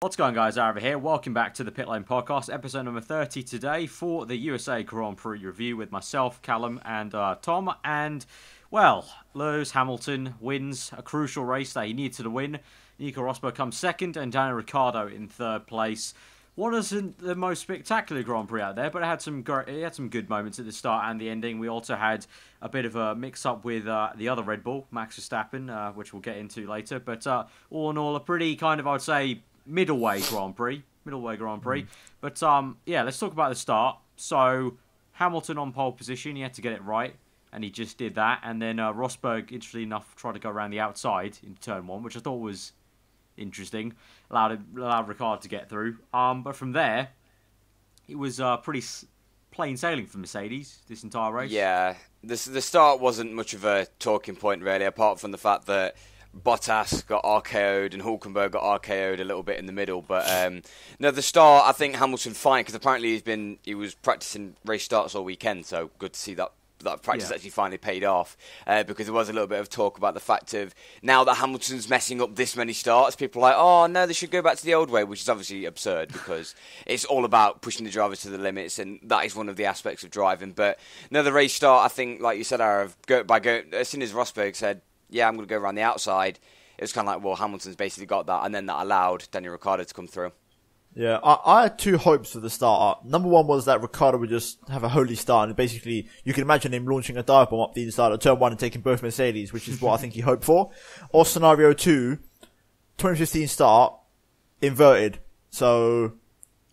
What's going on, guys? Aarava here. Welcome back to the Pitlane podcast, episode number 30 today for the USA Grand Prix review with myself, Callum, and Tom. And, well, Lewis Hamilton wins a crucial race that he needed to win. Nico Rosberg comes second and Daniel Ricciardo in third place. Wasn't the most spectacular Grand Prix out there, but it had some good moments at the start and the ending. We also had a bit of a mix-up with the other Red Bull, Max Verstappen, which we'll get into later. But all in all, a pretty kind of, I would say, middleway Grand Prix. But yeah, let's talk about the start. So Hamilton on pole position, he had to get it right, and he just did that. And then Rosberg, interestingly enough, tried to go around the outside in turn one, which I thought was interesting. Allowed Ricciardo to get through. But from there, it was pretty plain sailing for Mercedes this entire race. Yeah, the start wasn't much of a talking point really, apart from the fact that Bottas got RKO'd and Hulkenberg got RKO'd a little bit in the middle. But no, the start, I think Hamilton fine, because apparently he was practicing race starts all weekend, so good to see that practice actually finally paid off, because there was a little bit of talk about the fact of now that Hamilton's messing up this many starts, people are like, oh no, they should go back to the old way, which is obviously absurd because it's all about pushing the drivers to the limits, and that is one of the aspects of driving. But no, the race start, I think, like you said, as soon as Rosberg said, yeah, I'm going to go around the outside, it was kind of like, well, Hamilton's basically got that, and then that allowed Daniel Ricciardo to come through. Yeah, I had two hopes for the start. Number one was that Ricciardo would just have a holy start, and basically, you can imagine him launching a dive bomb up the inside of turn one and taking both Mercedes, which is what I think he hoped for. Or scenario two, 2015 start, inverted. So,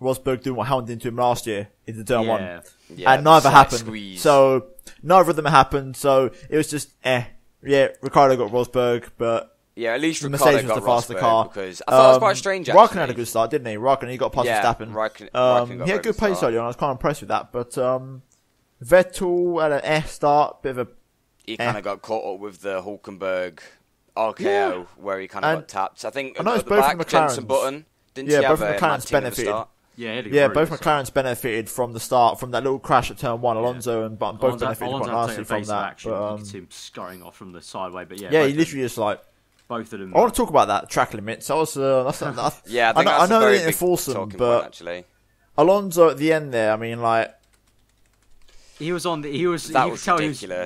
Rosberg doing what Hamilton did to him last year into turn one. Yeah, and neither happened. Squeeze. So, neither of them happened, so it was just, Yeah, Ricciardo got Rosberg, but yeah, at least Mercedes Ricciardo was got the faster Rosberg, car. because I thought it was quite strange, actually. Raikkonen had a good start, didn't he? Raikkonen, he got past Verstappen. Raikkonen He had good pace early on, I was quite impressed with that, but Vettel had an start, bit of a... He kind of got caught up with the Hulkenberg RKO, where he kind of got tapped. I think I know at the both back, Jenson Button, didn't he both have a McLaren's benefited. Both McLaren's benefited from the start, from that little crash at turn one. Alonso and Button both benefited quite nicely from that. But, you could see him scurrying off from the sideway, but he literally just like... Both of them. I want to talk about that track limits. I was, I think I know they didn't enforce them, but actually. Alonso at the end there, I mean, like... You could tell he was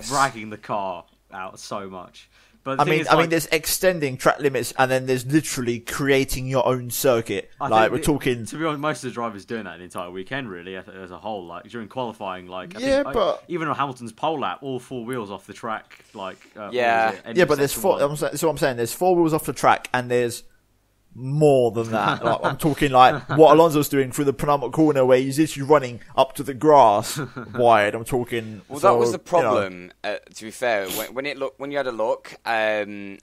dragging the car out so much. But I mean, there's extending track limits, and then there's literally creating your own circuit. We're talking. To be honest, most of the drivers doing that the entire weekend, really, as a whole. Like during qualifying, even on Hamilton's pole lap, all four wheels off the track. But there's four. That's what I'm saying. There's four wheels off the track, and there's more than that. Like, I'm talking like what Alonso's doing through the penultimate corner, where he's literally running up to the grass wide. I'm talking. Well, that was the problem. To be fair, when you had a look, the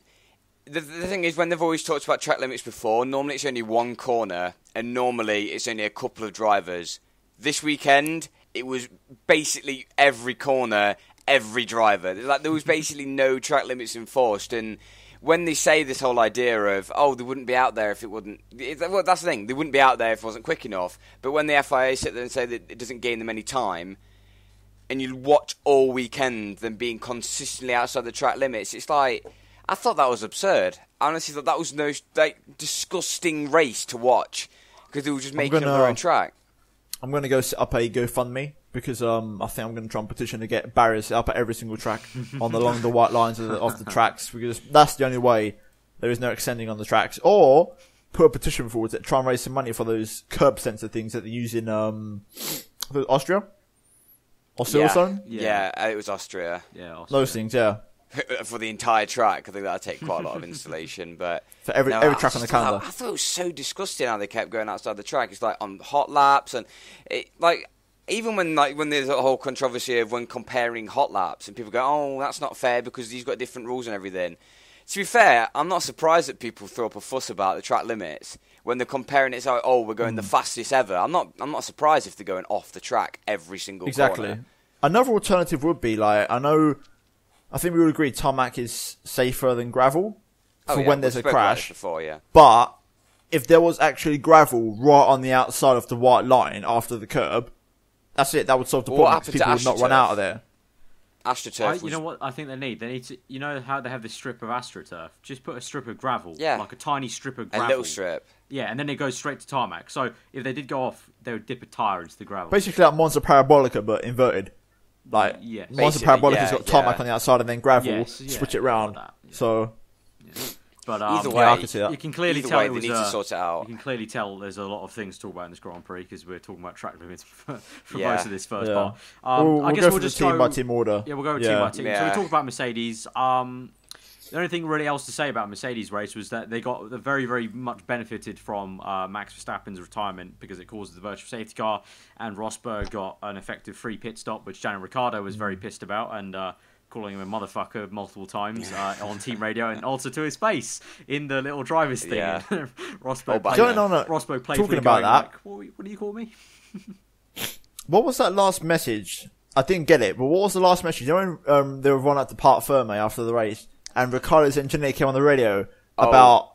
thing is, when they've always talked about track limits before, normally it's only one corner, and normally it's only a couple of drivers. This weekend, it was basically every corner, every driver. Like there was basically no track limits enforced, and when they say this whole idea of, they wouldn't be out there if it wouldn't... Well, that's the thing. They wouldn't be out there if it wasn't quick enough. But when the FIA sit there and say that it doesn't gain them any time, and you watch all weekend them being consistently outside the track limits, it's like... I thought that was absurd. I honestly thought that was no disgusting race to watch, because they were just making up their own track. I'm going to go set up a GoFundMe, because I think I'm going to try and petition to get barriers set up at every single track along the white lines of the tracks, because that's the only way there is no extending on the tracks. Or put a petition forward to try and raise some money for those curb sensor things that they use in Austria or Silverstone. Yeah, it was Austria. Yeah, Austria. Those things, yeah. For the entire track, I think that'd take quite a lot of installation. But for every track on the calendar, I thought it was so disgusting how they kept going outside the track. It's like on hot laps, and even when there's a whole controversy of when comparing hot laps, and people go, "Oh, that's not fair because these got different rules and everything." To be fair, I'm not surprised that people throw up a fuss about the track limits when they're comparing it. It's like, we're going the fastest ever. I'm not surprised if they're going off the track every single corner. Another alternative would be I think we would agree tarmac is safer than gravel for when there's a crash. But if there was actually gravel right on the outside of the white line after the curb, that's it. That would solve the problem. People would not run out of there. AstroTurf You know what I think they need? They need to. You know how they have this strip of AstroTurf? Just put a strip of gravel, like a tiny strip of gravel, a little strip. Yeah, and then it goes straight to tarmac. So if they did go off, they would dip a tire into the gravel. Basically, like Monza Parabolica, but inverted. Like Monza Parabolica's got tarmac on the outside and then gravel. Switch it round. Like that, So. Yeah. But either way, I can see that. You can clearly either tell way, it was, they need to sort it out. You can clearly tell there's a lot of things to talk about in this Grand Prix because we're talking about track limits for most of this first part. I guess we'll just team by team order. Yeah, we'll go team by team. So we talked about Mercedes. The only thing really else to say about Mercedes race was that they got very, very much benefited from Max Verstappen's retirement because it caused the virtual safety car, and Rosberg got an effective free pit stop, which Daniel Ricciardo was very pissed about and calling him a motherfucker multiple times on team radio and also to his face in the little driver's thing. Yeah. Rosberg played talking about that. Like, what do you call me? What was that last message? I didn't get it, but what was the last message? You know when they were run out to Parc Ferme after the race, and Ricciardo's engineer came on the radio about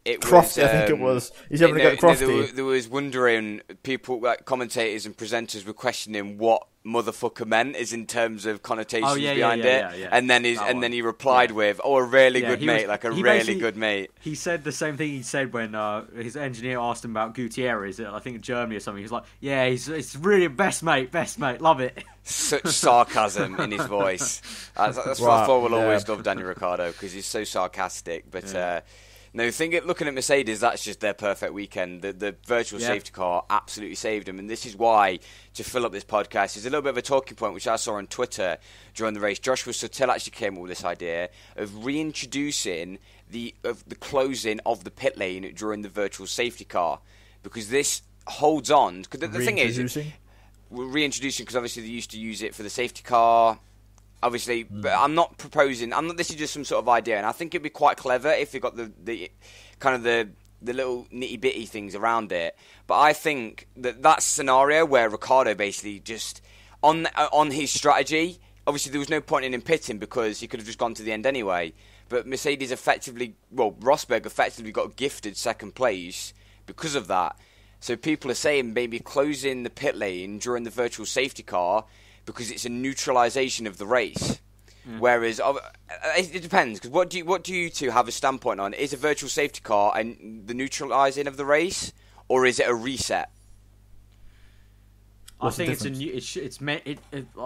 Crofty, I think it was. He's having to go to Crofty. There was wondering, people, like commentators and presenters were questioning what motherfucker meant, is in terms of connotations behind it. Yeah. And then he replied with, a really good mate, really good mate. He said the same thing he said when his engineer asked him about Gutierrez, I think in Germany or something. He was like, yeah, it's really best mate, love it. Such sarcasm in his voice. That's what I thought. We'll always love Daniel Ricciardo because he's so sarcastic. But no, looking at Mercedes, that's just their perfect weekend. The virtual safety car absolutely saved them, and this is why, to fill up this podcast, is a little bit of a talking point which I saw on Twitter during the race. Joshua Suttil actually came up with this idea of reintroducing the closing of the pit lane during the virtual safety car, because this holds on. Because the thing is, we're reintroducing because obviously they used to use it for the safety car. Obviously, but I'm not proposing. This is just some sort of idea, and I think it'd be quite clever if they got the kind of the little nitty bitty things around it. But I think that scenario where Ricciardo basically just on his strategy. Obviously, there was no point in him pitting because he could have just gone to the end anyway. But Mercedes Rosberg effectively got gifted second place because of that. So people are saying maybe closing the pit lane during the virtual safety car, because it's a neutralisation of the race. Whereas it depends, because what do you two have a standpoint on? Is a virtual safety car and the neutralising of the race, or is it a reset? I think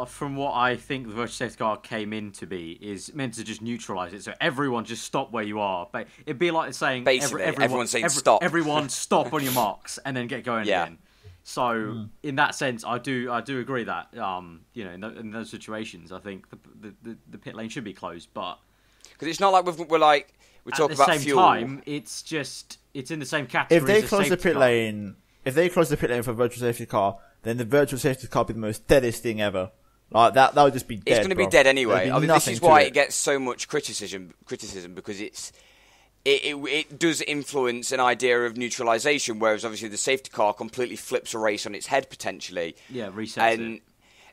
from what I think the virtual safety car came in to be, is meant to just neutralise it. So everyone just stop where you are. But it'd be like saying everyone saying stop. Everyone stop on your marks and then get going again. So in that sense, I do agree that in those situations, I think the pit lane should be closed. But because it's not like we're talking about fuel. At the same time, it's in the same category. If they close the pit lane, for a virtual safety car, then the virtual safety car would be the most deadest thing ever. Like that would just be dead. It's going to be dead anyway. I mean, this is why it gets so much criticism because it does influence an idea of neutralisation, whereas obviously the safety car completely flips a race on its head potentially. Yeah, resets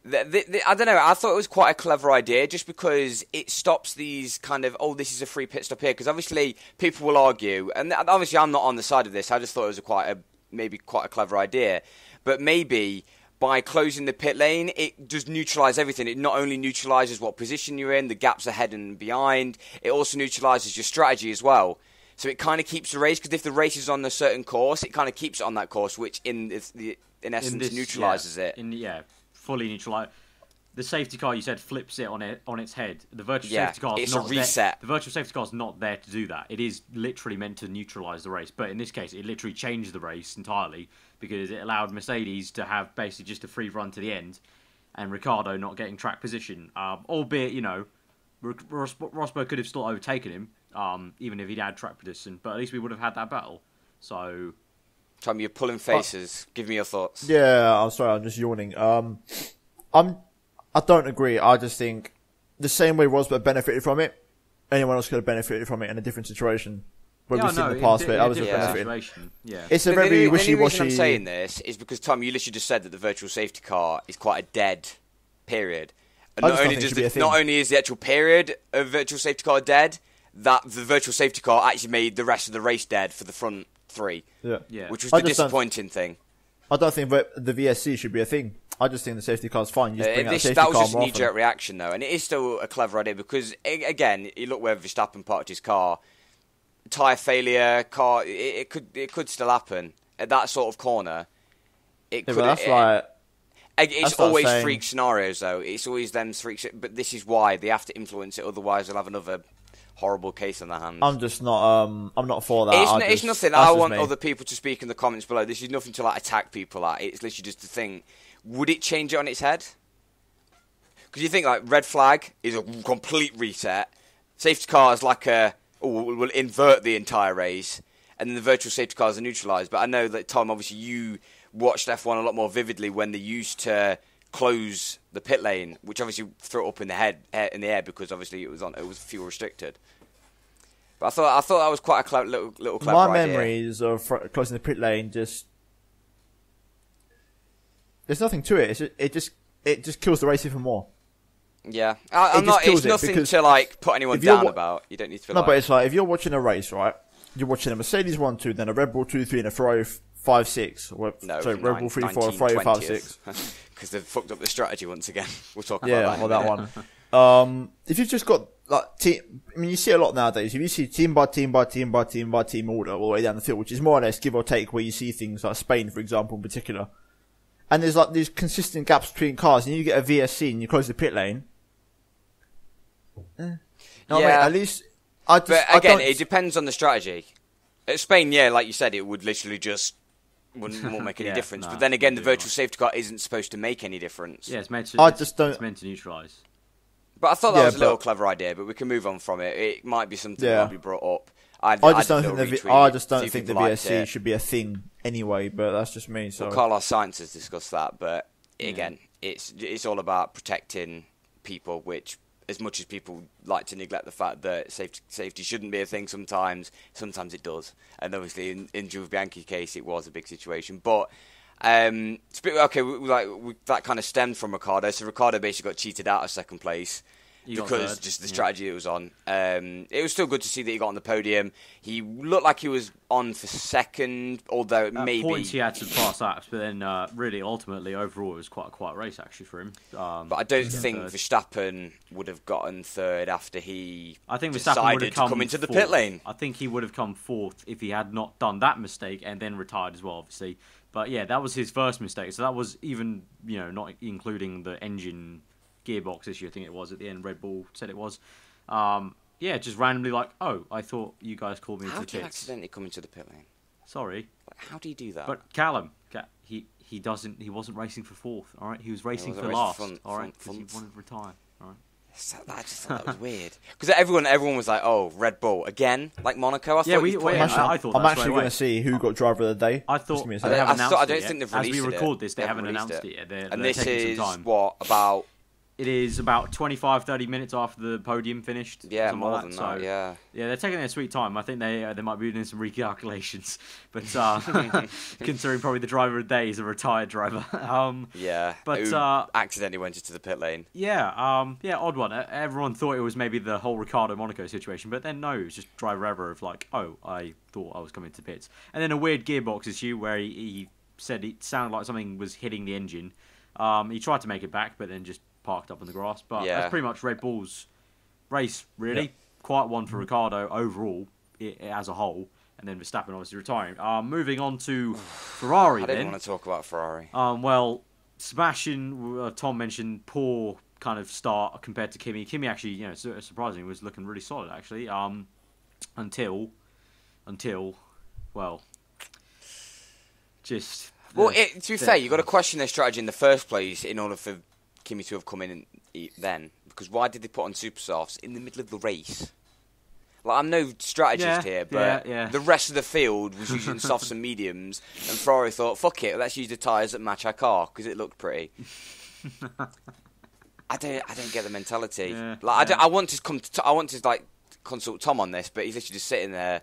it. I don't know. I thought it was quite a clever idea, just because it stops these kind of this is a free pit stop here. Because obviously people will argue, and obviously I'm not on the side of this. I just thought it was maybe quite a clever idea, but maybe by closing the pit lane, it does neutralise everything. It not only neutralises what position you're in, the gaps ahead and behind, it also neutralises your strategy as well. So it kind of keeps the race, because if the race is on a certain course, it kind of keeps it on that course, which in essence neutralises it. Fully neutralise. The safety car, you said, flips it on its head. The virtual safety car is not a reset. The virtual safety car is not there to do that. It is literally meant to neutralise the race. But in this case, it literally changed the race entirely, because it allowed Mercedes to have basically just a free run to the end, and Ricciardo not getting track position. Albeit, Rosberg could have still overtaken him, even if he'd had track position. But at least we would have had that battle. So, Tom, you're pulling faces. Give me your thoughts. Yeah, I'm sorry, I'm just yawning. I don't agree. I just think the same way Rosberg benefited from it, anyone else could have benefited from it in a different situation. We've seen in the past, but I was benefiting. Yeah. It's a very wishy-washy. The reason I'm saying this is because, Tom, you literally just said that the virtual safety car is quite a dead period. And not only is the actual period of virtual safety car dead, that the virtual safety car actually made the rest of the race dead for the front three. Yeah. Which was the disappointing thing. I don't think the VSC should be a thing. I just think the safety car's fine. You just bring out the safety that car was just a more knee-jerk often. reaction, though, and it is still a clever idea because, again, you look where Verstappen parked his car, tyre failure, car. It could still happen at that sort of corner. It Yeah, could. but that's like. It's that's like always saying- freak scenarios, though. It's always them freaks. But this is why they have to influence it. Otherwise, they'll have another horrible case on their hands. I'm just not. I'm not for that. It's nothing. That's I just want me. other people to speak in the comments below. This is nothing to like attack people at. It's literally just to think: would it change it on its head? Because you think like red flag is a complete reset. Safety car is like will invert the entire race, and then the virtual safety cars are neutralised. But I know that Tom, obviously, you watched F1 a lot more vividly when they used to close the pit lane, which obviously threw it up in the air because obviously it was fuel restricted. But I thought that was quite a little clever My idea. memories of closing the pit lane just. There's nothing to it. It just kills the race even more. Yeah, kills it's nothing because to like put anyone if you're down wa- about. You don't need to. No, but it's like if you're watching a race, right? You're watching a Mercedes 1-2, then a Red Bull 2-3, and a Ferrari 5-6. Sorry, Red Bull 3-4, a Ferrari 5-6. Because they've fucked up the strategy once again. We'll talk about Yeah, that. well, that one. If you've just got like team, I mean, you see a lot nowadays. If you see team by team by team by team by team order all the way down the field, which is more or less give or take, where you see things like Spain, for example, in particular, and there's like these consistent gaps between cars, and you get a VSC and you close the pit lane. No, I mean, at least. But again, it depends on the strategy. At Spain, yeah, like you said, it would literally just won't make any Yeah, difference. no, But then again, the do virtual not. safety car isn't supposed to make any difference. Yeah, it's meant to. don't- It's meant to neutralise. But I thought that Yeah, was a little but- clever idea. But we can move on from it. It might be something Yeah. that will be brought up. I just don't think the VSC should be a thing anyway. But that's just me. So Well, Carlos Sainz has discussed that, but again, it's all about protecting people, which, as much as people like to neglect the fact that safety shouldn't be a thing sometimes it does. And obviously, in Jules Bianchi's case, it was a big situation. But that kind of stemmed from Ricciardo. So Ricciardo basically got cheated out of second place. Because just the strategy it was on. It was still good to see that he got on the podium. He looked like he was on for second, although At maybe points he had some fast laps, but then really, ultimately, overall, it was quite a quiet race actually for him. But I don't think Verstappen would have gotten third after he I think Verstappen decided would have to come into the fourth. pit lane. I think he would have come fourth if he had not done that mistake and then retired as well, obviously. But yeah, that was his first mistake. So that was even, not including the engine gearbox issue, I think it was at the end. Red Bull said it was. Just randomly like, oh, I thought you guys called me How into do the you pits. accidentally come into the pit lane? Sorry, How do you do that? but Callum, he wasn't racing for fourth. All right, he was racing wasn't for racing last. front- all right, front- because he wanted to retire. All right. I just thought that was weird. Because everyone was like, "Oh, Red Bull again, like Monaco." I thought we- he'd well, put yeah, him out. I thought I'm that actually straight going away. to see who got driver of the day. I Just thought give me a they second. haven't announced I it don't yet. think they've As we released it. record this, they They haven't haven't announced released it yet. And They're this taking is some time. what about? It is about 25, 30 minutes after the podium finished. Yeah, something more like than that. that. So, Yeah. yeah, they're taking their sweet time. I think they might be doing some recalculations, but considering probably the driver of the day is a retired driver. Yeah, but, who accidentally went into the pit lane. Odd one. Everyone thought it was maybe the whole Ricciardo Monaco situation, but then no, it was just driver error of like, oh, I thought I was coming to pits, and then a weird gearbox issue where he said it sounded like something was hitting the engine. He tried to make it back, but then just parked up in the grass. But Yeah. that's pretty much Red Bull's race, really. Quite one for Ricciardo overall, as a whole. And then Verstappen obviously retiring. Moving on to Ferrari I didn't then. want to talk about Ferrari. Sebastian, Tom mentioned poor kind of start compared to Kimi. Kimi actually, surprisingly, was looking really solid actually. Until, just... Well, to be fair, you've got to question their strategy in the first place in order for Kimi to have come in then. Because why did they put on super softs in the middle of the race? Like, I'm no strategist here, but the rest of the field was using softs and mediums, and Ferrari thought, fuck it, let's use the tyres that match our car, because it looked pretty. I don't get the mentality. Yeah, I want to like consult Tom on this, but he's literally just sitting there.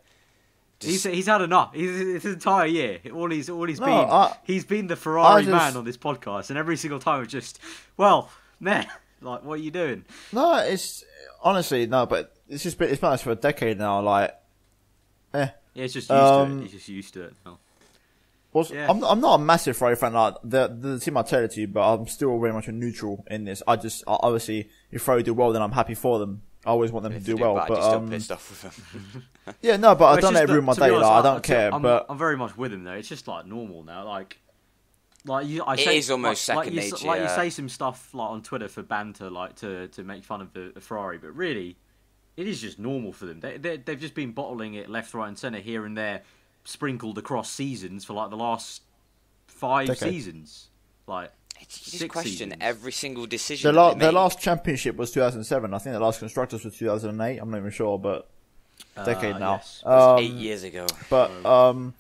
He's had enough. His entire year, he's been the Ferrari man on this podcast, and every single time it's just, like, what are you doing? No, it's honestly no, but it's been this for a decade now. Like, Yeah, it's just used to it. He's just used to it now. I'm not a massive Ferrari fan. Like the team I tell it to you, but I'm still very much a neutral in this. Obviously, if Ferrari do well, then I'm happy for them. I always want them to do well, but you're still pissed off with them. Yeah, no, but I don't let it ruin my day. Honest, I don't care. I'm very much with him though. It's just like normal now. It is almost second nature. You say some stuff like on Twitter for banter, like to make fun of the Ferrari, but really, it is just normal for them. They've just been bottling it left, right, and centre here and there, sprinkled across seasons for like the last 5 seasons. Like, you just question every single decision. Their last championship was 2007. I think the last constructors was 2008. I'm not even sure, but decade now. Yes. It was 8 years ago. But what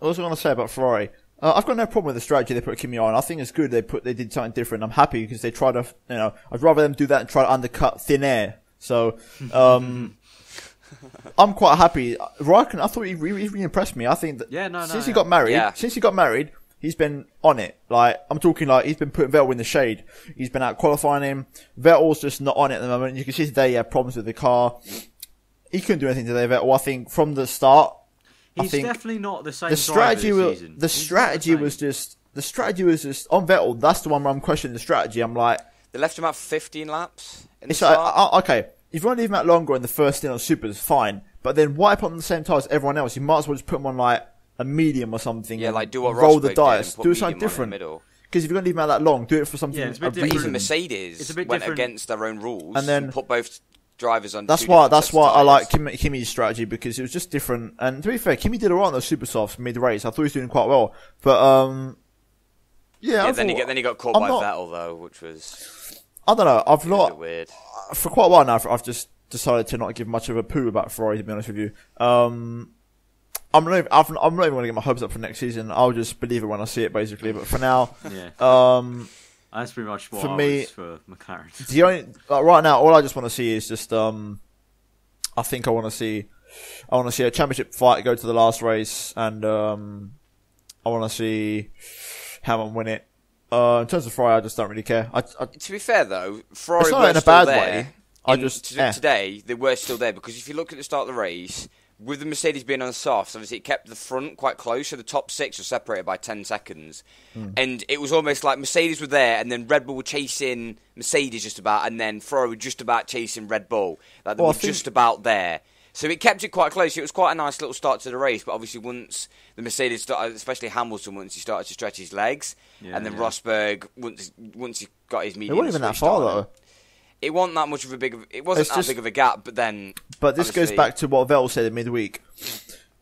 was I going to say about Ferrari? I've got no problem with the strategy they put Kimi on. I think it's good they did something different. I'm happy because they tried to, I'd rather them do that and try to undercut thin air. So, I'm quite happy. Raikkonen, I thought he really impressed me. I think that since he got married, he's been on it. Like, I'm talking like he's been putting Vettel in the shade. He's been out qualifying him. Vettel's just not on it at the moment. You can see today he had problems with the car. He couldn't do anything today, Vettel. I think from the start, he's definitely not the same. The strategy was just on Vettel. That's the one where I'm questioning the strategy. I'm like, they left him out 15 laps. It's like, okay, if you want to leave him out longer in the first stint on supers, fine. But then why put him on the same tire as everyone else? You might as well just put him on like a medium or something. Yeah, like do what roll Rosberg the dice, did, do something different. Because if you're going to leave him out that long, do it for something. Yeah, but even Mercedes went against their own rules and then put both drivers on. That's why I like Kimi's strategy, because it was just different. And to be fair, Kimi did alright on those super softs mid race. I thought he was doing quite well, but then he got caught by Vettel though, which was, I don't know. I've not weird. For quite a while now. I've just decided to not give much of a poo about Ferrari, to be honest with you. I'm not even going to get my hopes up for next season. I'll just believe it when I see it, basically. But for now, that's pretty much what for me for McLaren. The only right now, all I just want to see is just I think I want to see a championship fight go to the last race, and I want to see Hamilton win it. In terms of Ferrari, I just don't really care. To be fair though, Ferrari it's not were in a still bad there. way. Today they were still there, because if you look at the start of the race, with the Mercedes being on the softs, obviously it kept the front quite close, so the top 6 were separated by 10 seconds. And it was almost like Mercedes were there, and then Red Bull were chasing Mercedes just about, and then Ferrari were just about chasing Red Bull. Like they were just about there. So it kept it quite close. It was quite a nice little start to the race, but obviously once the Mercedes started, especially Hamilton, once he started to stretch his legs, and then Rosberg, once he got his medium, it wasn't even that far though. It wasn't that much of a big of a gap, but then. But this goes back to what Vettel said in midweek.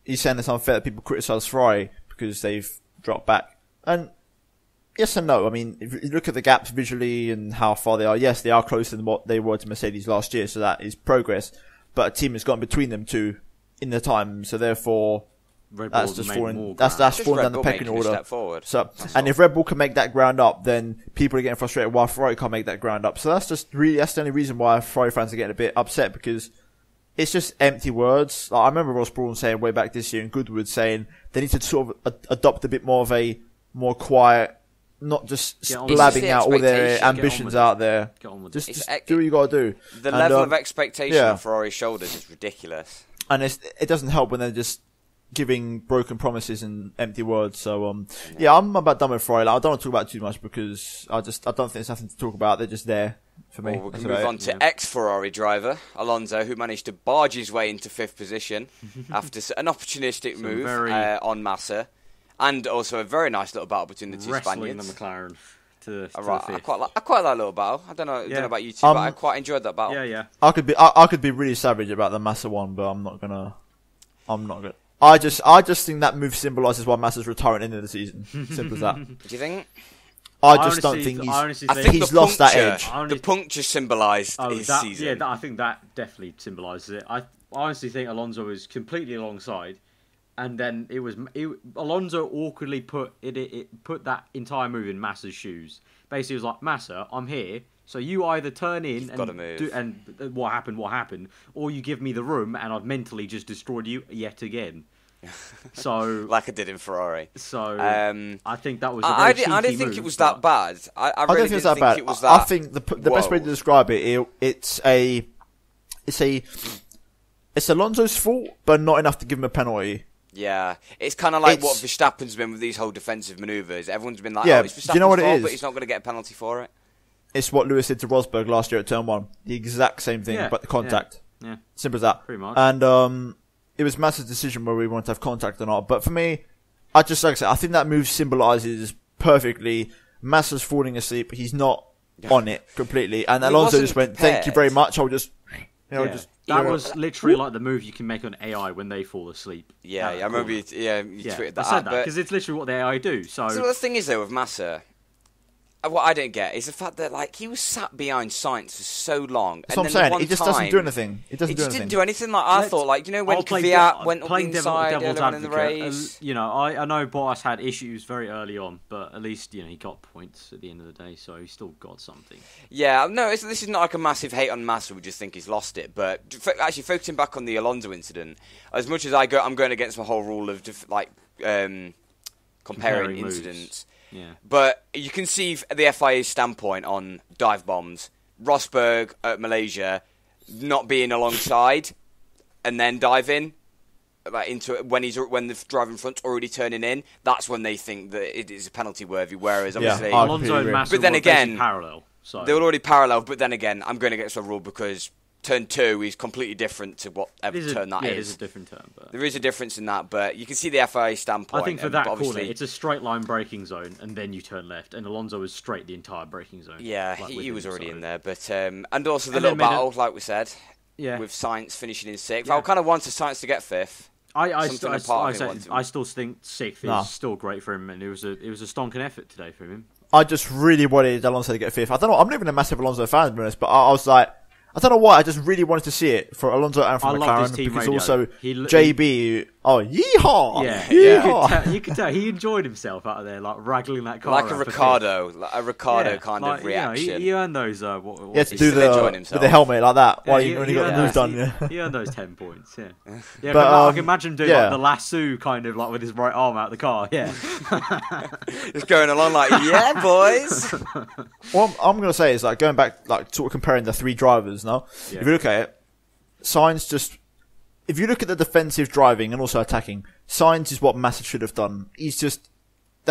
He's saying it's unfair that people criticise Ferrari because they've dropped back. And yes and no. I mean, if you look at the gaps visually and how far they are, yes, they are closer than what they were to Mercedes last year, so that is progress. But a team has gone between them two in the time, so therefore that's just falling. That's falling down the pecking order. So, and if Red Bull can make that ground up, then people are getting frustrated why Ferrari can't make that ground up. So that's the only reason why Ferrari fans are getting a bit upset, because it's just empty words. Like, I remember Ross Brawn saying way back this year, and Goodwood saying they need to sort of adopt a bit more of a more quiet, not just blabbing out all their ambitions out there. Just do what you got to do. The level of expectation on Ferrari's shoulders is ridiculous, and it doesn't help when they're just giving broken promises and empty words. So I'm about done with Ferrari. Like, I don't want to talk about it too much because I don't think there's nothing to talk about. They're just there for me. Well, we can move on to ex-Ferrari driver Alonso, who managed to barge his way into 5th position after an opportunistic move on Massa, and also a very nice little battle between the two Spaniards. The McLaren to I quite like that little battle. I don't know about you two, but I quite enjoyed that battle. Yeah. I could be really savage about the Massa one, but I'm not gonna. I just think that move symbolises why Massa's retiring into the season. Simple as that. Do you think? I don't think he's lost that edge. The puncture symbolised his season. Yeah, I think that definitely symbolises it. I honestly think Alonso was completely alongside, and then Alonso awkwardly put that entire move in Massa's shoes. Basically, it was like, Massa, I'm here. So you either turn in and what happened, or you give me the room, and I've mentally just destroyed you yet again. So like I did in Ferrari. So I think that was. I didn't think it was that bad. I really didn't think it was that. I think the best way to describe it's Alonso's fault, but not enough to give him a penalty. Yeah, it's kind of like what Verstappen's been with these whole defensive manoeuvres. Everyone's been like, "Oh, it's Verstappen's fault, but he's not going to get a penalty for it." It's what Lewis did to Rosberg last year at Turn 1. The exact same thing, but the contact. Yeah. Simple as that. Pretty much. And it was Massa's decision whether we wanted to have contact or not. But for me, I think that move symbolises perfectly Massa's falling asleep. He's not on it completely. And Alonso just went, "Thank you very much. I'll just..." That was literally like the move you can make on AI when they fall asleep. Yeah, I remember you tweeted that. I said that because it's literally what the AI do. So the thing is, though, with Massa, what I don't get is the fact that he was sat behind Sainz for so long. That's what I'm saying. He just doesn't do anything. He just didn't do anything. I thought, when Kvyat went up inside earlier on in the race. I know Bottas had issues very early on, but at least he got points at the end of the day, so he still got something. Yeah, no, this is not like a massive hate on Massa. We just think he's lost it. But actually, focusing back on the Alonso incident, as much as I'm going against my whole rule of comparing incidents. Yeah. But you can see the FIA's standpoint on dive bombs. Rosberg at Malaysia not being alongside and then diving into it when the driver in front's already turning in. That's when they think that it is penalty worthy. Whereas obviously Alonso and Massa but then again parallel. So. They were already parallel. But then again, I'm going against the rule because Turn 2 is completely different to whatever turn that is. It is a different turn. But there is a difference in that, but you can see the FIA standpoint. I think for that corner, it's a straight line braking zone, and then you turn left, and Alonso was straight the entire braking zone. Yeah, he was already in there, but and also the little battle, like we said, with Sainz finishing in 6th. Yeah. I kind of wanted Sainz to get 5th. I still think 6th is still great for him, and it was a stonking effort today for him. I just really wanted Alonso to get 5th. I don't know. I'm not even a massive Alonso fan, to be honest, but I was like, I don't know why. I just really wanted to see it for Alonso and for McLaren because also JB. Yeehaw! Yeah, you could tell he enjoyed himself out of there, wraggling that car. Like a Ricardo kind of reaction. He earned those. He had to do with the helmet like that when he got the move done. He earned those 10 points. Yeah. But I can imagine doing the lasso kind of with his right arm out of the car. Yeah, just going along yeah, boys. What I'm going to say is going back, sort of comparing the 3 drivers. Now, if you look at it, Sainz if you look at the defensive driving and also attacking, Sainz is what Massa should have done. That's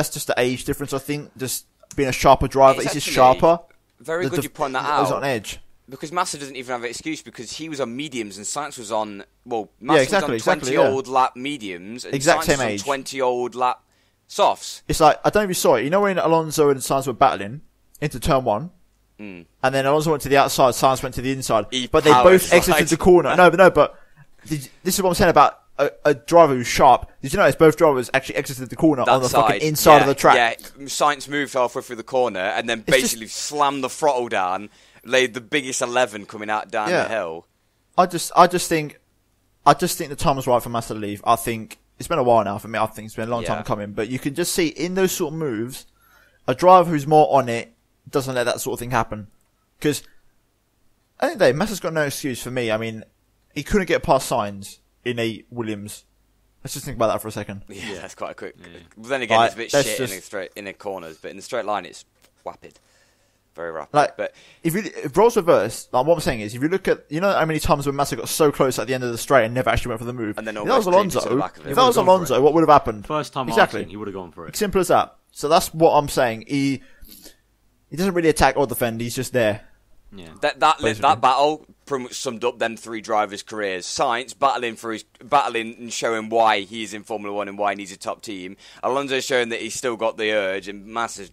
just the age difference, I think. Just being a sharper driver, he's just sharper. Very good you point that out. He's on edge. Because Massa doesn't even have an excuse because he was on mediums and Sainz was on, Massa was on 20 old lap mediums and Sainz was on 20 old lap softs. It's I don't know if you saw it. You know when Alonso and Sainz were battling into turn 1? And then Alonso went to the outside, Sainz went to the inside. But they both exited the corner. But this is what I'm saying about a driver who's sharp. Did you notice both drivers actually exited the corner on the fucking inside of the track? Yeah, Sainz moved halfway through the corner and then basically slammed the throttle down, laid the biggest 11 coming out down the hill. I just think the time was right for Massa to leave. I think it's been a while now for me. I think it's been a long time coming. But you can just see in those sort of moves, a driver who's more on it doesn't let that sort of thing happen. Because at the end of the day, Massa's got no excuse for me. I mean, he couldn't get past Sainz in a Williams. Let's just think about that for a second. Yeah, that's quite a quick. Yeah. But then again, it's a bit shit in the corners, but in the straight line, it's rapid. Very rapid. But if roles reverse, what I'm saying is, if you look at, how many times when Massa got so close at the end of the straight and never actually went for the move. And then if that was Alonso, what would have happened? First time asking, he would have gone for it. Simple as that. So that's what I'm saying. He doesn't really attack or defend. He's just there. Yeah. That battle pretty much summed up them 3 drivers' careers. Sainz battling and showing why he's in Formula 1 and why he needs a top team. Alonso showing that he's still got the urge, and Massa's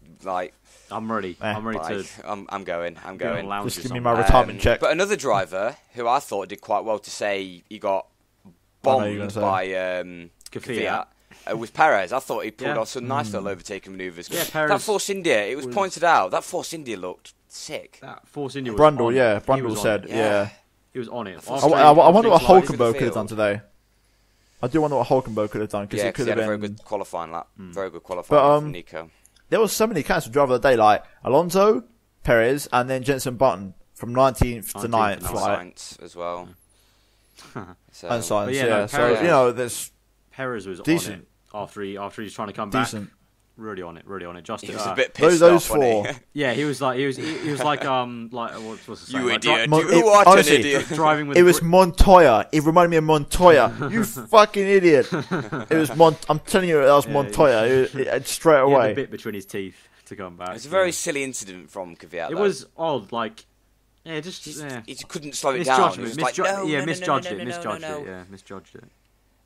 I'm ready. I'm ready to. I'm going. Just give me my retirement check. But another driver who I thought did quite well to say he got bombed by Kvyat. Was Perez. I thought he pulled off some nice little overtaking manoeuvres. Yeah, Perez. That Force India, it was pointed out. That Force India looked sick. That Force India was Brundle, on. Brundle said, He was on it. I wonder what Hulkenberg could have done today. I do wonder what Hulkenberg could have done. Cause he had a very good qualifying lap. Very good qualifying from Nico. There was so many cancelled driver of the day, like Alonso, Perez, and then Jenson Button from 19th to 9th. Sainz as well. And Sainz, So, there's... Perez was decent. on it after he's trying to come decent. back Really on it. Just He was a bit pissed those off, wasn't four. he? yeah, he was like what's the saying? You Like, idiot. Mon- What honestly, an idiot. driving with It was Montoya. It reminded me of Montoya. You fucking idiot. It was I'm telling you, that was Montoya. It straight he had away. the bit between his teeth to come back. It's a very silly incident from Kvyat. It was odd, like he just couldn't slow it down. He misjudgment. was like, no, Misjudged it. no. Misjudged it.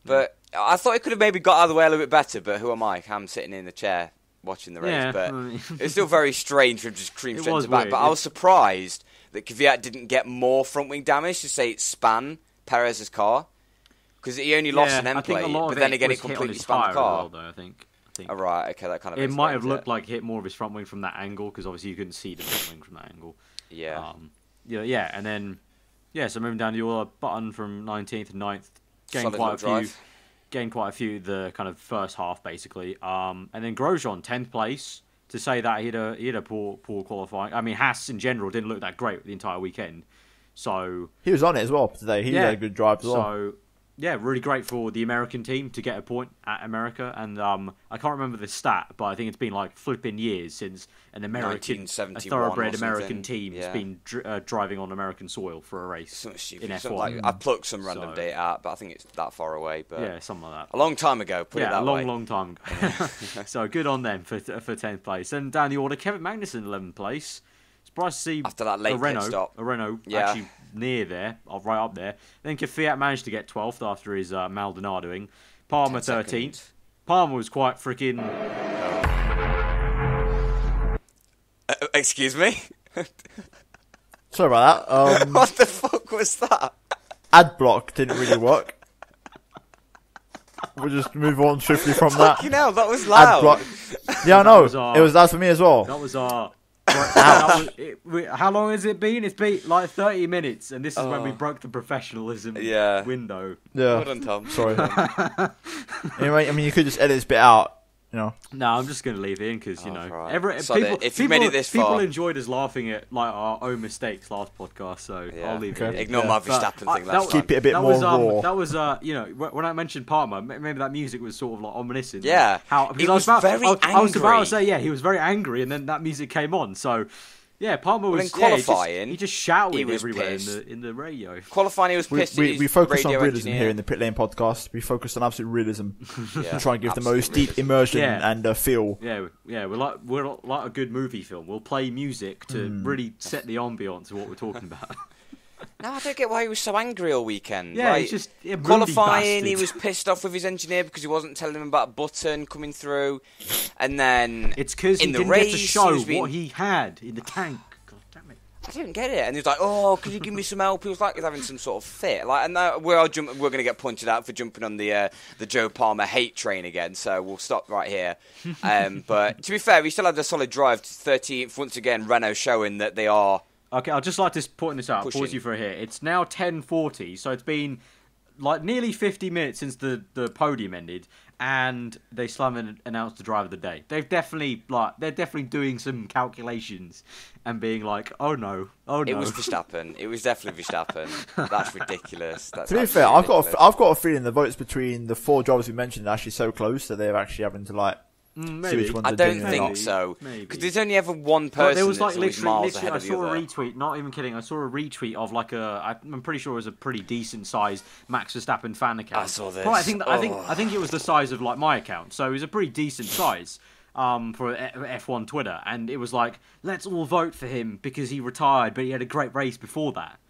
But I thought it could have maybe got out of the way a little bit better. But who am I? I'm sitting in the chair watching the race. Yeah. But it's still very strange for him to just cream It straight was to the back. weird. But I was surprised that Kvyat didn't get more front wing damage to say it span Perez's car. Because he only lost an end plate. But then again, it completely span the car. Well, though, I think. Oh, right, okay, that kind of It might have explains looked like it hit more of his front wing from that angle because obviously you couldn't see the front wing from that angle. Yeah. And then so moving down the order, Button from 19th and 9th gained Solid quite a few the kind of first half basically. And then Grosjean 10th place. To say that he had a poor qualifying. I mean, Haas in general didn't look that great the entire weekend. So He was on it as well today. He had a good drive as well. So yeah, really great for the American team to get a point at America. And I can't remember the stat, but I think it's been like flipping years since a thoroughbred American team has been driving on American soil for a race. Something stupid. In F1. Like, I plucked some random date out, but I think it's that far away. But yeah, something like that. A long time ago, put it that way. Yeah, a long time ago. So good on them for 10th place. And down the order, Kevin Magnussen 11th place. Surprised to see after that late pit stop. A Renault actually near there, right up there. Then Kvyat managed to get 12th after his Maldonadoing. Palmer 13th. Palmer was quite freaking... Excuse me? Sorry about that. What the fuck was that? Ad block didn't really work. We'll just move on swiftly from that. Fucking hell, that was loud. Ad block. Yeah, I know. It was loud for me as well. That was how long has it been? It's been like 30 minutes, and this is when we broke the professionalism window. Yeah. Well done, Tom. Sorry. Anyway, I mean, you could just edit this bit out, you know. No, I'm just going to leave it in because, you know, right. If you made it this far, people enjoyed us laughing at like our own mistakes last podcast, so I'll leave it in. Ignore my Verstappen thing last time. Keep it a bit more raw. That was, you know, when I mentioned Palmer, maybe that music was sort of like ominous. Yeah. He was very angry. I was about to say, he was very angry, and then that music came on, so... Yeah, Palmer was in qualifying. He just shouted everywhere in the radio. Qualifying, he was pissed. We focus on realism here in the Pitlane podcast. We focus on absolute realism. We try and give the most deep immersion and feel. Yeah, we're like a good movie film. We'll play music to really set the ambiance of what we're talking about. No, I don't get why he was so angry all weekend. Yeah, like, he's just qualifying. He was pissed off with his engineer because he wasn't telling him about Button coming through, and then it's because he didn't get to show what he had in the tank. God damn it! I didn't get it, and he was like, "Oh, could you give me some help?" He was like, he's having some sort of fit. Like, and now we're going to get pointed out for jumping on the Joe Palmer hate train again. So we'll stop right here. But to be fair, we still had a solid drive to 13th. Once again, Renault showing that they are. Okay, I'd just like to point this out. Pushing. Pause you for here. It's now 10:40, so it's been like nearly 50 minutes since the podium ended, and they still haven't announced the driver of the day. They're definitely doing some calculations and being like, oh no. It was Verstappen. It was definitely Verstappen. That's ridiculous. To be fair, I've got a feeling the votes between the four drivers we mentioned are actually so close that they're actually having to like. Maybe. I don't think so. Because there's only ever one person there was like that's miles ahead I of the saw other. a retweet, not even kidding, I saw a retweet of like I'm pretty sure it was a pretty decent sized Max Verstappen fan account. I saw this. But I think it was the size of like my account, so it was a pretty decent size for F1 Twitter, and it was like, let's all vote for him because he retired, but he had a great race before that.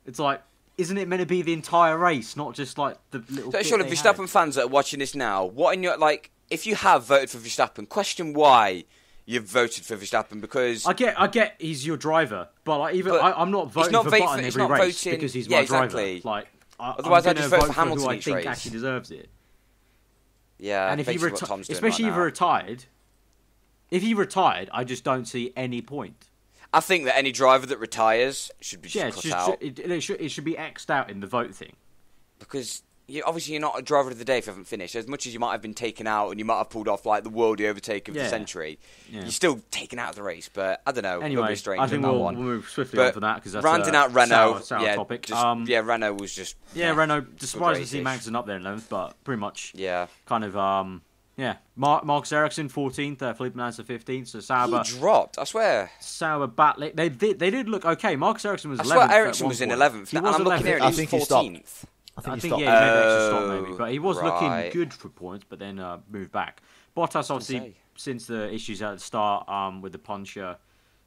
It's like, isn't it meant to be the entire race, not just like the little? So surely Verstappen fans that are watching this now, what in your like? If you have voted for Verstappen, question why you've voted for Verstappen, because I get he's your driver, but like I'm not voting for Button every race because he's my driver. Like otherwise, I just vote for Hamilton who I each think race. actually deserves it. Yeah, and if he retired, I just don't see any point. I think that any driver that retires should be cut out. It should be X'd out in the vote thing, because. Obviously, you're not a driver of the day if you haven't finished. As much as you might have been taken out and you might have pulled off like the worldly overtake of the century, you're still taken out of the race. But I don't know. Anyway, strange I think we'll move swiftly on for that because that's rounding out Renault. Sour topic. Renault was just Renault. Surprised to see Magnussen up there in 11th, but pretty much kind of Yeah, Marcus Ericsson 14th, Felipe Massa 15th. So Sauber He dropped, I swear. Sauber battling. They did look okay. Marcus Ericsson was 11th. I swear Ericsson at one was in point. 11th. He And was I'm looking 11th. here and I he's think he stopped. 14th. I think I he think stopped. yeah, he made an extra stop maybe, but he was right. looking good for points, but then moved back. Bottas obviously, since the issues at the start with the puncher,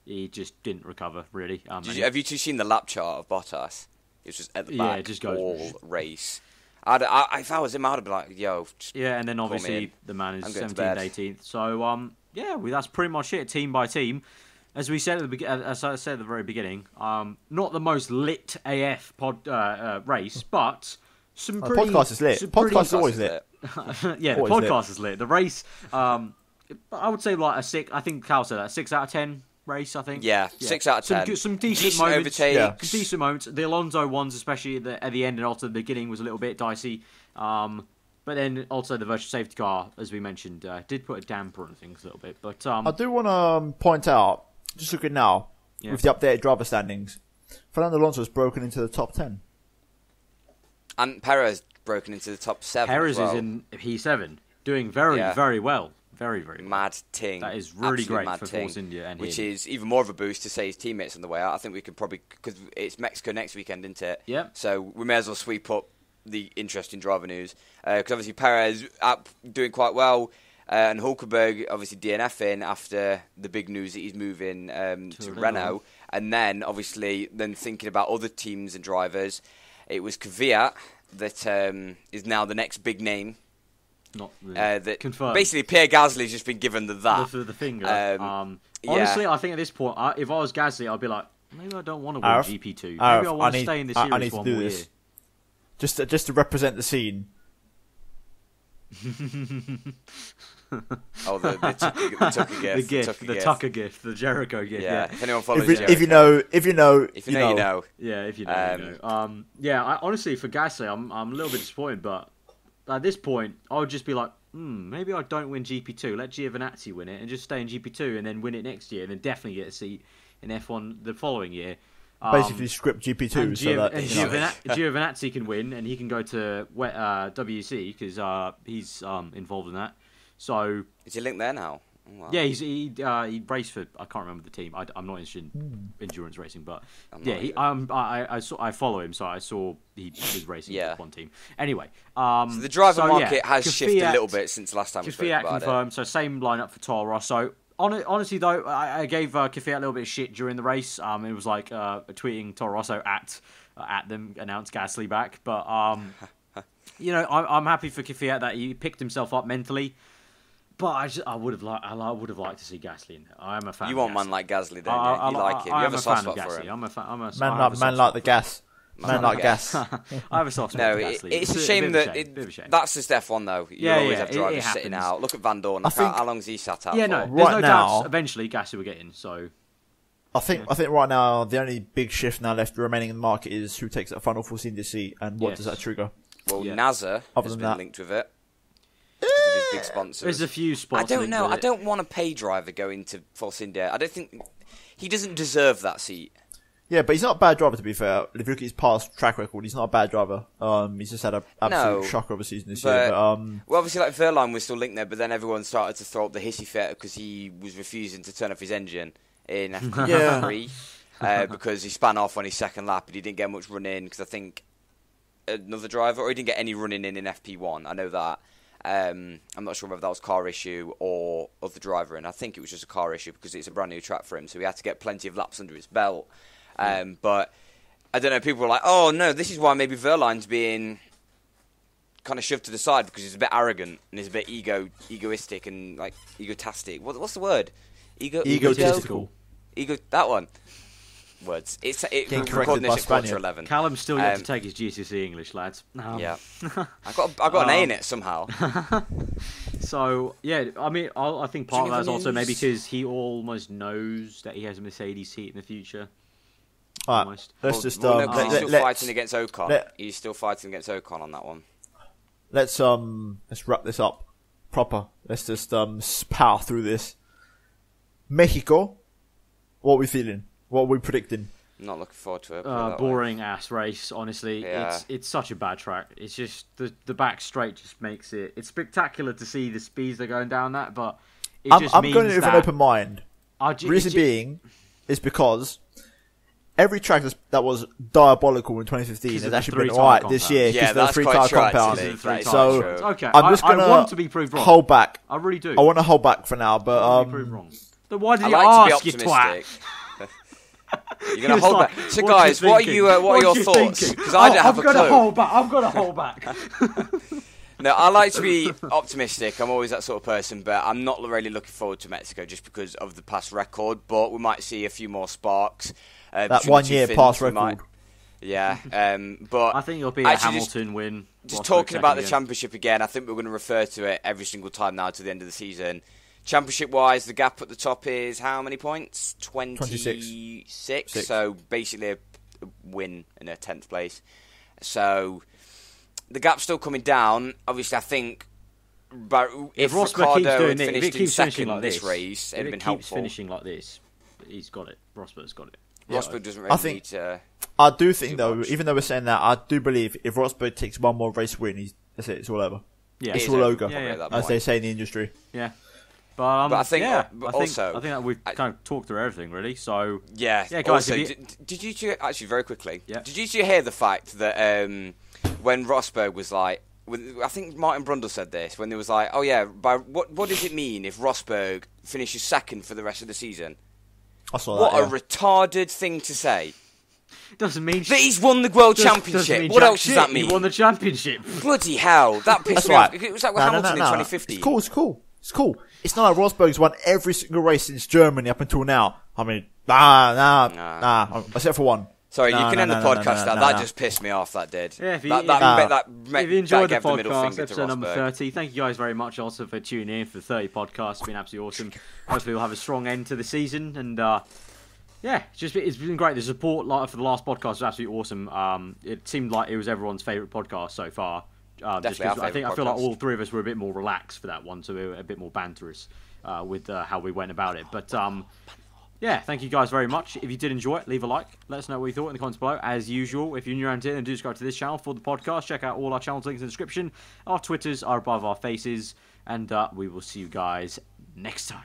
he just didn't recover really. Have you two seen the lap chart of Bottas? It was just at the back, it just goes all race. If I was him, I'd be like, yo. Yeah, and then in. obviously the man is I'm going to 17th, bed. 18th. So that's pretty much it, team by team. As we said as I said at the very beginning, not the most lit AF race, but some pretty. Podcast is lit. Podcast is always lit. Yeah, the Always podcast is lit. The race, I would say like a 6. I think Cal said that 6 out of 10 race. I think. Yeah, 6 out of 10. Some decent moments. overtakes. Yeah. Some decent moments. The Alonso ones, especially at the end and also the beginning, was a little bit dicey. But then also the virtual safety car, as we mentioned, did put a damper on things a little bit. But I do want to point out, just looking now, with the updated driver standings, Fernando Alonso has broken into the top 10. And Perez broken into the top 7. Perez as well. is in P7, doing very well. Very well. Mad ting. That is really Absolute great mad for ting, Force India and which him. is even more of a boost to say his teammates on the way out. I think we could probably, because it's Mexico next weekend, isn't it? Yep. So we may as well sweep up the interesting driver news, because obviously Perez up doing quite well, and Hulkenberg obviously DNFing after the big news that he's moving to Renault, and then obviously thinking about other teams and drivers, it was Kvyat that is now the next big name. Not really. That confirmed. Basically, Pierre Gasly's just been given the The finger. Honestly, I think at this point, if I was Gasly, I'd be like, maybe I don't want to win GP2. Maybe I want to stay in this series I need to do this. year. Just to represent the scene. Oh, the Tucker gift. The Tucker gift, the Jericho gift. Yeah. If anyone follows If you know, you know. Yeah, if you know, you know. Honestly, for Gasly, I'm a little bit disappointed, but at this point, I would just be like, maybe I don't win GP2. Let Giovinazzi win it and just stay in GP2 and then win it next year and then definitely get a seat in F1 the following year. Basically, script GP2 so that Giovinazzi can win and he can go to WEC because he's involved in that. So is he linked there now? Oh, wow. Yeah, he raced for, I can't remember the team. I'm not interested in endurance racing, but I follow him, so I saw he was racing for one team. Anyway, so the driver market has shifted a little bit since last time we spoke about confirmed, it. So same lineup for Toro Rosso. Honestly, though, I gave Kvyat a little bit of shit during the race. It was like tweeting Toro Rosso at them, announced Gasly back. But I'm happy for Kvyat that he picked himself up mentally. But I would have liked to see Gasly in there. I am a fan. You want a man like Gasly, don't you? You like him. You have a soft spot for him. I'm a fan. Man like the gas. Man like gas. I have a soft spot for Gasly. It's a shame that's just F1 though. You always have drivers sitting out. Look at Van Dorn. How long's he sat out for? Yeah, no, there's no doubt. Eventually, Gasly will get in. So. I think right now the only big shift now left remaining in the market is who takes that final Force India seat and what does that trigger. Well, NASA has been linked with it. Big sponsors. There's a few spots. I don't know. I don't want a pay driver going to Force India. I don't think he doesn't deserve that seat. Yeah, but he's not a bad driver, to be fair. If you look at his past track record, he's not a bad driver. He's just had an absolute shocker of a season this year. But, well, obviously, like Verline was still linked there, but then everyone started to throw up the hissy fit because he was refusing to turn off his engine in FP3 because he span off on his second lap and he didn't get much run in because I think another driver, or he didn't get any running in FP1. I know that. I'm not sure whether that was car issue or other driver, and I think it was just a car issue because it's a brand new track for him, so he had to get plenty of laps under his belt. But I don't know, people were like, oh no, this is why maybe Verline's being kind of shoved to the side because he's a bit arrogant and he's a bit egoistic and like egotastic. What's the word? Egotistical. That one. Words. It's recording this at quarter 11. Callum's still yet to take his GCSE English, lads. Yeah, I got an A in it somehow. So yeah, I mean, I think part of that is also maybe because he almost knows that he has a Mercedes seat in the future. Alright, let's he's still fighting against Ocon. He's still fighting against Ocon on that one. Let's wrap this up proper. Let's just power through this. Mexico, what are we feeling? What are we predicting? Not looking forward to it. Boring ass race, honestly. Yeah. It's such a bad track. It's just the back straight just makes it. It's spectacular to see the speeds they're going down that, but it just I'm means going with that an open mind. Reason being is because every track that was diabolical in 2015 has actually been alright this year because of the three-tyre compound. So okay, I'm just going I want to be proved wrong. Hold back. I really do. I want to hold back for now, but prove wrong. Then why did you like ask, you twat? You're going to hold back. So, guys, what are your thoughts? Because I don't have a clue. I've got to hold back. No, I like to be optimistic. I'm always that sort of person, but I'm not really looking forward to Mexico just because of the past record. But we might see a few more sparks. That 1 year past record. Yeah, but I think it'll be a Hamilton win. Just talking about the championship again, I think we're going to refer to it every single time now to the end of the season. Championship-wise, the gap at the top is how many points? 26. So basically a win in a 10th place. So the gap's still coming down. Obviously, I think if Ricciardo had finished in second in this race, it would have been helpful. If he keeps finishing like this, he's got it. Rosberg's got it. Rosberg doesn't really need to... I do think, though, even though we're saying that, I do believe if Rosberg takes one more race win, that's it. It's all over. Yeah, it's all over, yeah. as they say in the industry. Yeah. But I think, I think that we've kind of talked through everything, really. So yeah, guys. Also, did you two, actually very quickly? Yeah. Did you two hear the fact that when Rosberg was like, I think Martin Brundle said this when they was like, oh yeah, what does it mean if Rosberg finishes second for the rest of the season? I saw that. What a retarded thing to say. Doesn't mean that he's won the world championship. What else does that mean? He won the championship. Bloody hell, that pissed me off. It was like with Hamilton in 2015. It's cool. It's not like Rosberg's won every single race since Germany up until now. I mean, nah. Except for one. Sorry, you can end the podcast now. That just pissed me off, that did. Yeah, if you enjoyed the podcast, episode number 30, thank you guys very much also for tuning in for the 30 podcast. It's been absolutely awesome. Hopefully we'll have a strong end to the season. And it's been great. The support for the last podcast was absolutely awesome. It seemed like it was everyone's favourite podcast so far. Just I feel like all three of us were a bit more relaxed for that one, so we were a bit more banterous with how we went about it. But thank you guys very much. If you did enjoy it, leave a like. Let us know what you thought in the comments below. As usual, if you're new around here, then do subscribe to this channel for the podcast. Check out all our channel links in the description. Our Twitters are above our faces, and we will see you guys next time.